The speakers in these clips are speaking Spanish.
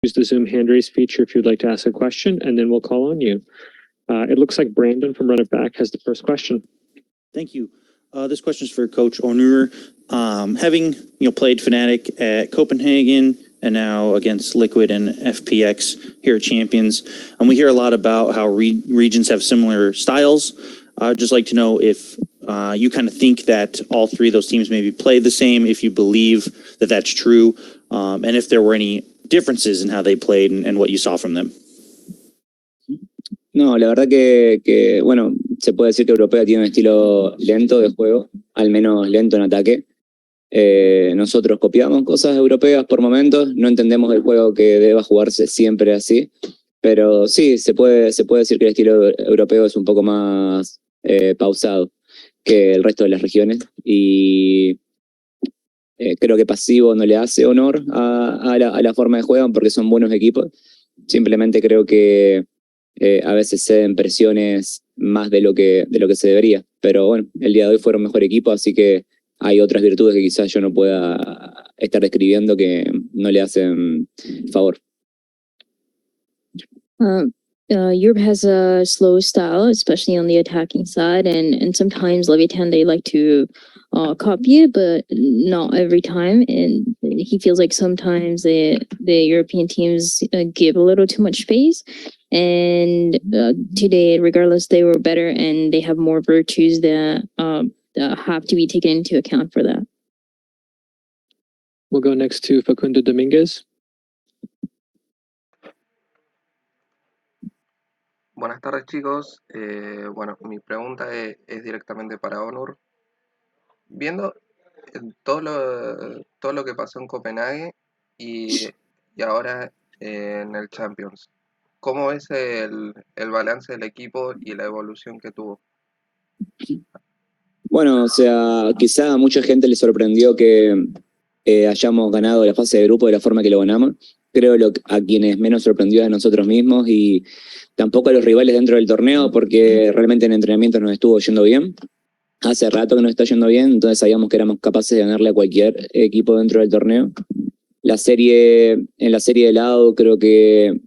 Use the Zoom hand raise feature if you'd like to ask a question, and then we'll call on you. It looks like Brandon from Run It Back has the first question. Thank you. This question is for Coach Onur. Having played Fnatic at Copenhagen and now against Liquid and FPX here at Champions, and we hear a lot about how regions have similar styles. I'd just like to know if you kind of think that all three of those teams maybe play the same, if you believe that that's true, and if there were any differences in how they played and what you saw from them. No, la verdad que, bueno, se puede decir que Europea tiene un estilo lento de juego, al menos lento en ataque. Nosotros copiamos cosas europeas por momentos, no entendemos el juego que deba jugarse siempre así, pero sí, se puede decir que el estilo europeo es un poco más pausado que el resto de las regiones, y creo que pasivo no le hace honor a la forma de juego porque son buenos equipos. Simplemente creo que a veces ceden presiones más de lo que se debería, pero bueno, el día de hoy fueron mejor equipo, así que hay otras virtudes que quizás yo no pueda estar describiendo que no le hacen favor. Europe has a slow style, especially on the attacking side, and sometimes Leviatán, they like to copy it, but not every time. And he feels like sometimes the European teams give a little too much space. And today, regardless, they were better and they have more virtues that have to be taken into account for that. We'll go next to Facundo Dominguez. Buenas tardes, chicos. Bueno, mi pregunta es directamente para Onur. Viendo todo lo que pasó en Copenhague y ahora en el Champions, ¿cómo ves el balance del equipo y la evolución que tuvo? Bueno, o sea, quizá a mucha gente le sorprendió que hayamos ganado la fase de grupo de la forma que lo ganamos. Creo a quienes menos sorprendió es a nosotros mismos y tampoco a los rivales dentro del torneo, porque realmente en entrenamiento nos estuvo yendo bien. Hace rato que nos está yendo bien, entonces sabíamos que éramos capaces de ganarle a cualquier equipo dentro del torneo. En la serie de lado creo que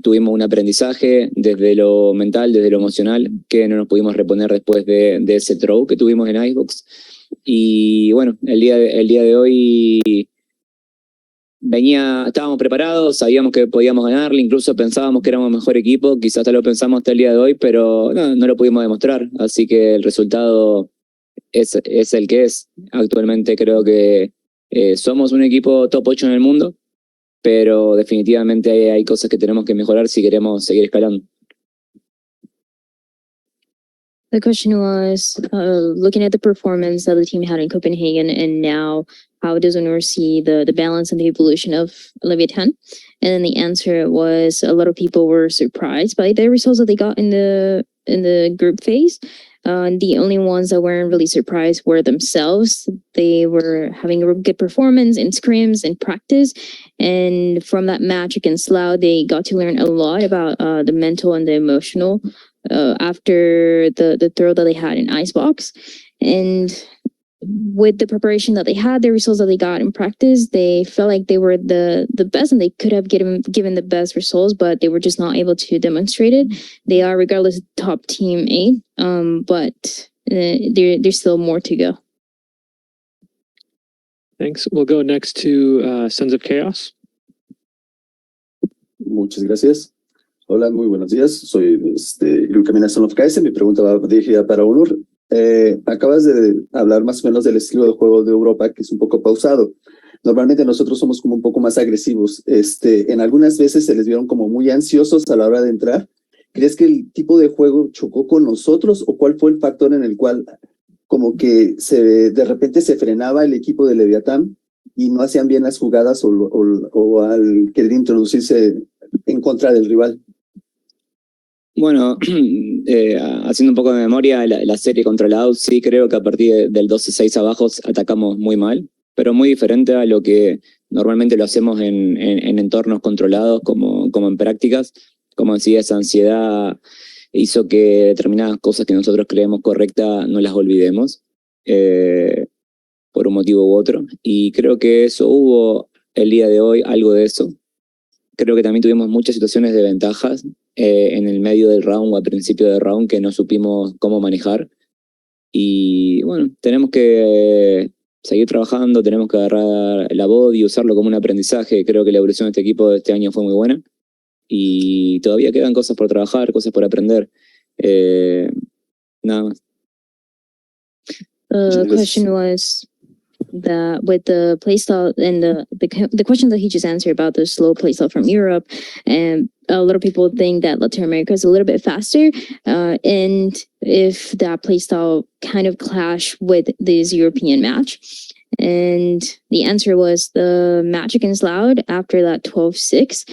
tuvimos un aprendizaje desde lo mental, desde lo emocional, que no nos pudimos reponer después de ese throw que tuvimos en Icebox. Y bueno, el día de hoy estábamos preparados, sabíamos que podíamos ganarle, incluso pensábamos que éramos mejor equipo, quizás hasta lo pensamos hasta el día de hoy, pero no lo pudimos demostrar, así que el resultado es el que es. Actualmente creo que somos un equipo top 8 en el mundo, pero definitivamente hay cosas que tenemos que mejorar si queremos seguir escalando. The question was, looking at the performance that the team had in Copenhagen and now, how does Onur see the balance and the evolution of Leviatán? And then the answer was a lot of people were surprised by the results that they got in the group phase. The only ones that weren't really surprised were themselves. They were having a good performance in scrims and practice. And from that match against Slough, they got to learn a lot about the mental and the emotional after the throw that they had in Icebox. And with the preparation that they had, the results that they got in practice, they felt like they were the best and they could have given the best results, but they were just not able to demonstrate it. They are regardless top team 8, but there's still more to go. Thanks. We'll go next to Sons of Chaos. Muchas gracias. Hola, muy buenos días. Soy Lucamina Son of Chaos. Mi pregunta va dirigida para Onur. Acabas de hablar más o menos del estilo de juego de Europa, que es un poco pausado. Normalmente nosotros somos como un poco más agresivos. En algunas veces se les vieron como muy ansiosos a la hora de entrar. ¿Crees que el tipo de juego chocó con nosotros o cuál fue el factor en el cual como que de repente se frenaba el equipo de Leviatán y no hacían bien las jugadas o al querer introducirse en contra del rival? Bueno, haciendo un poco de memoria, la serie contra la AUS, sí creo que a partir del 12-6 abajo atacamos muy mal, pero muy diferente a lo que normalmente lo hacemos en entornos controlados como en prácticas. Como decía, esa ansiedad hizo que determinadas cosas que nosotros creemos correctas no las olvidemos por un motivo u otro. Y creo que eso hubo el día de hoy, algo de eso. creo que también tuvimos muchas situaciones de ventajas en el medio del round o al principio del round que no supimos cómo manejar. Y bueno, tenemos que seguir trabajando, tenemos que agarrar la voz y usarlo como un aprendizaje. Creo que la evolución de este equipo de este año fue muy buena y todavía quedan cosas por trabajar, cosas por aprender. Nada más. The question was that with the playstyle and the question that he just answered about the slow playstyle from Europe, and a lot of people think that Latin America is a little bit faster, and if that playstyle kind of clash with this European match. And the answer was the match against Loud after that 12-6.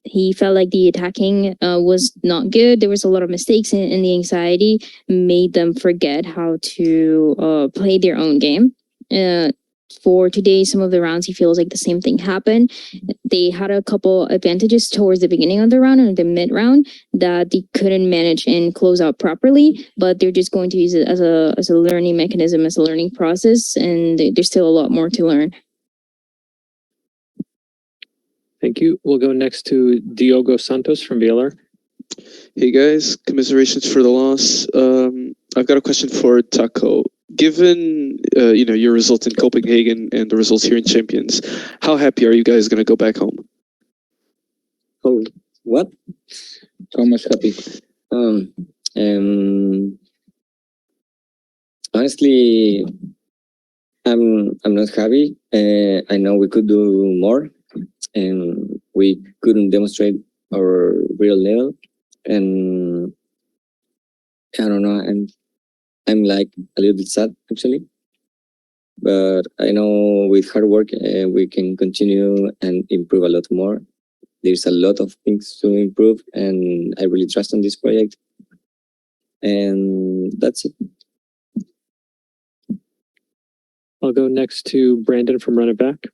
He felt like the attacking was not good. There was a lot of mistakes, and the anxiety made them forget how to play their own game. For today, some of the rounds, he feels like the same thing happened. They had a couple advantages towards the beginning of the round and the mid round that they couldn't manage and close out properly, but they're just going to use it as a learning mechanism, as a learning process, and there's still a lot more to learn. Thank you. We'll go next to Diogo Santos from VLR. Hey guys, commiserations for the loss. I've got a question for Taco. Given your results in Copenhagen and the results here in Champions, how happy are you guys going to go back home? Oh, what? How much happy? Honestly, I'm not happy. I know we could do more, and we couldn't demonstrate our real level. And I don't know. I'm like a little bit sad actually, but I know with hard work we can continue and improve a lot more. There's a lot of things to improve, and I really trust on this project. And that's it. I'll go next to Brandon from Run It Back.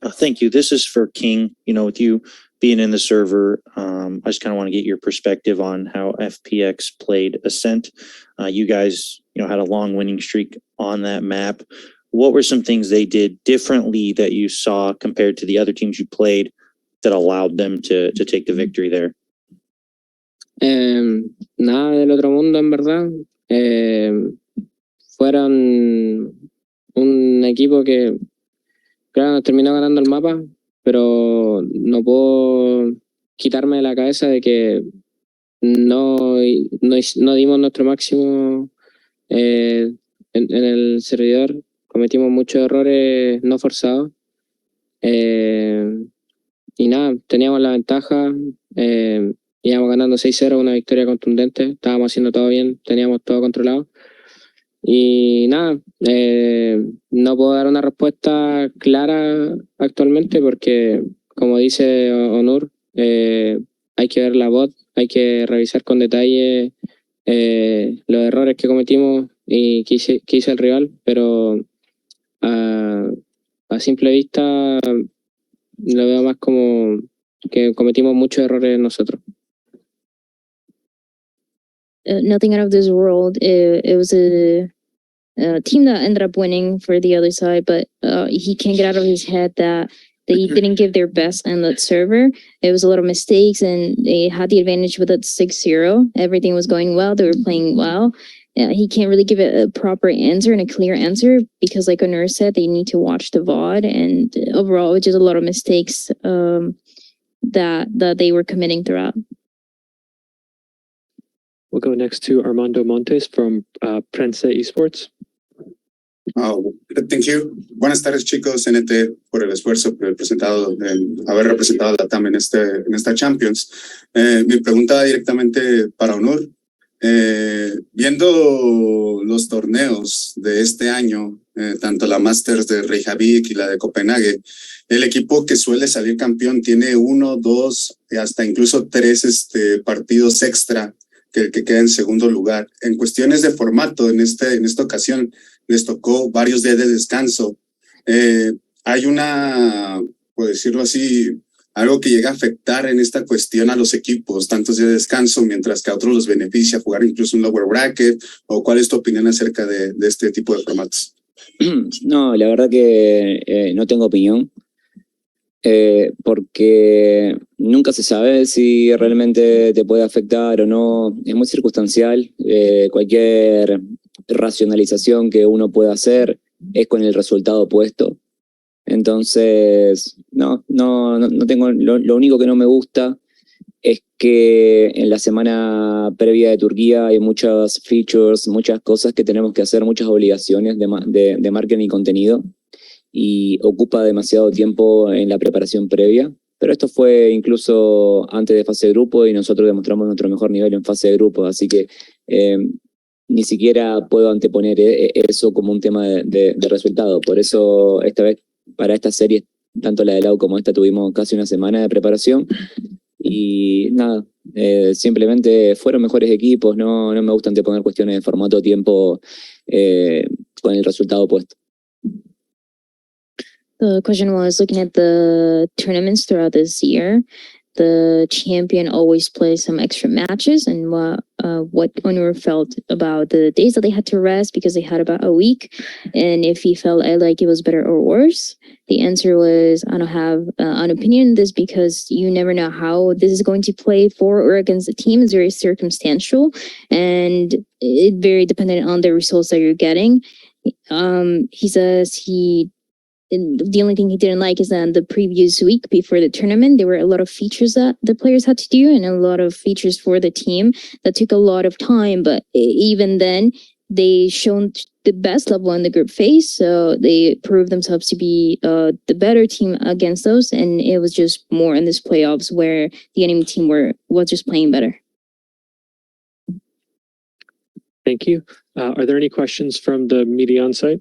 Thank you. This is for King. With you being in the server, I just kind of want to get your perspective on how FPX played Ascent. You guys, had a long winning streak on that map. What were some things they did differently that you saw compared to the other teams you played that allowed them to take the victory there? Nada del otro mundo, en verdad. Fueron un equipo que, claro, nos terminó ganando el mapa, pero no puedo quitarme de la cabeza de que no dimos nuestro máximo en el servidor. Cometimos muchos errores no forzados. Y nada, teníamos la ventaja. Íbamos ganando 6-0, una victoria contundente. Estábamos haciendo todo bien, teníamos todo controlado. Y nada, no puedo dar una respuesta clara actualmente porque, como dice Onur, hay que ver la bot, hay que revisar con detalle los errores que cometimos y que hizo el rival, pero a simple vista lo veo más como que cometimos muchos errores nosotros. Nothing out of this world. It was a team that ended up winning for the other side, but he can't get out of his head that they didn't give their best on that server. It was a lot of mistakes, and they had the advantage with that 6-0. Everything was going well. They were playing well. He can't really give it a proper answer and a clear answer because, like Onur said, they need to watch the VOD, and overall, it's just a lot of mistakes that they were committing throughout. We'll go next to Armando Montes from Prensa Esports. Thank you. Buenas tardes, chicos. NT, por el esfuerzo, por el haber representado a la TAM en esta Champions. Mi pregunta directamente para Onur. Viendo los torneos de este año, tanto la Masters de Reykjavik y la de Copenhague, el equipo que suele salir campeón tiene 1, 2, hasta incluso 3 partidos extra que el que queda en segundo lugar. En cuestiones de formato, en esta ocasión les tocó varios días de descanso. Hay por decirlo así, algo que llega a afectar en esta cuestión a los equipos, tantos días de descanso, mientras que a otros los beneficia jugar incluso un lower bracket. ¿O cuál es tu opinión acerca de este tipo de formatos? No, la verdad que no tengo opinión. porque nunca se sabe si realmente te puede afectar o no. Es muy circunstancial. Cualquier racionalización que uno pueda hacer es con el resultado opuesto. Entonces, no tengo. Lo único que no me gusta es que en la semana previa de Turquía hay muchas features, muchas cosas que tenemos que hacer, muchas obligaciones de marketing y contenido, y ocupa demasiado tiempo en la preparación previa. Pero esto fue incluso antes de fase de grupo y nosotros demostramos nuestro mejor nivel en fase de grupo, así que ni siquiera puedo anteponer eso como un tema de resultado. Por eso esta vez, para esta serie, tanto la de Lau como esta, tuvimos casi una semana de preparación y nada, simplemente fueron mejores equipos. No me gusta anteponer cuestiones de formato o tiempo con el resultado opuesto. The question was, looking at the tournaments throughout this year, the champion always plays some extra matches, and what Onur felt about the days that they had to rest because they had about a week, and if he felt like it was better or worse. The answer was, I don't have an opinion on this because you never know how this is going to play for or against the team. It's very circumstantial, and it very dependent on the results that you're getting. He says the only thing he didn't like is that the previous week before the tournament, there were a lot of features that the players had to do and a lot of features for the team that took a lot of time. But even then, they shown the best level in the group phase. So they proved themselves to be the better team against those. And it was just more in this playoffs where the enemy team was just playing better. Thank you. Are there any questions from the media on site?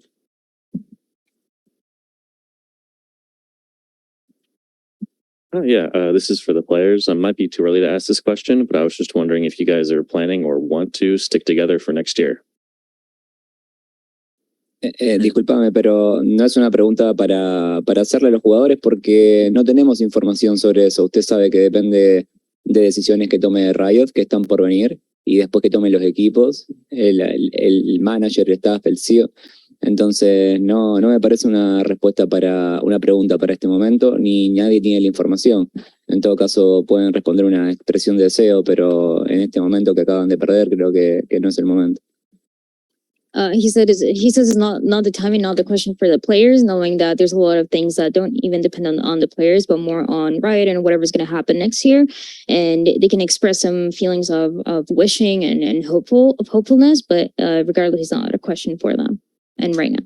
Oh, yeah, this is for the players. It might be too early to ask this question, but I was just wondering if you guys are planning or want to stick together for next year. Discúlpame, pero no es una pregunta para hacerle a los jugadores porque no tenemos información sobre eso. Usted sabe que depende de decisiones que tome Riot, que están por venir, y después que tomen los equipos, el manager, el staff, el CEO. Entonces no me parece una pregunta para este momento, ni nadie tiene la información. En todo caso pueden responder una expresión de deseo, pero en este momento que acaban de perder creo que no es el momento. He says it's not the timing, not the question for the players, knowing that there's a lot of things that don't even depend on the players, but more on Riot and whatever's going to happen next year. And they can express some feelings of wishing and hopefulness, but regardless, it's not a question for them. And right now.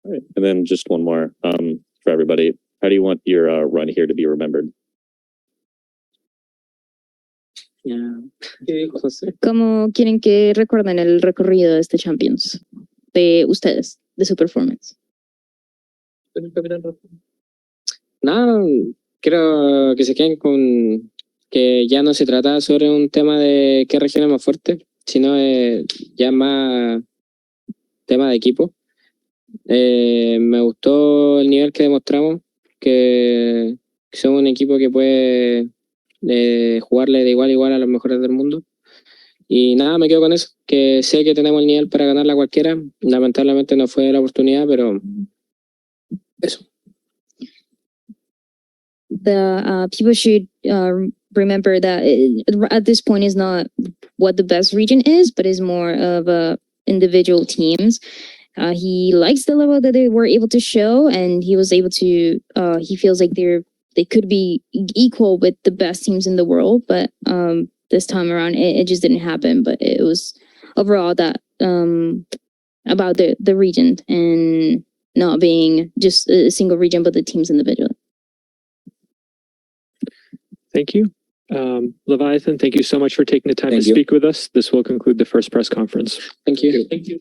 All right. And then just one more for everybody. How do you want your run here to be remembered? ¿Cómo quieren que recuerden el recorrido de este Champions? De ustedes, de su performance. Nada, creo que se queden con que ya no se trata sobre un tema de qué región es más fuerte, sino ya más tema de equipo. Me gustó el nivel que demostramos, que somos un equipo que puede jugarle de igual a igual a los mejores del mundo. Y nada, me quedo con eso, que sé que tenemos el nivel para ganarla cualquiera. Lamentablemente no fue la oportunidad, pero eso. The people should remember that at this point is not what the best region is, but is more of individual teams. He likes the level that they were able to show, and he was able to. He feels like they could be equal with the best teams in the world, but this time around it just didn't happen. But it was overall that about the region and not being just a single region, but the teams individually. Thank you. Leviathan, thank you so much for taking the time to speak with us. This will conclude the first press conference. Thank you. Thank you.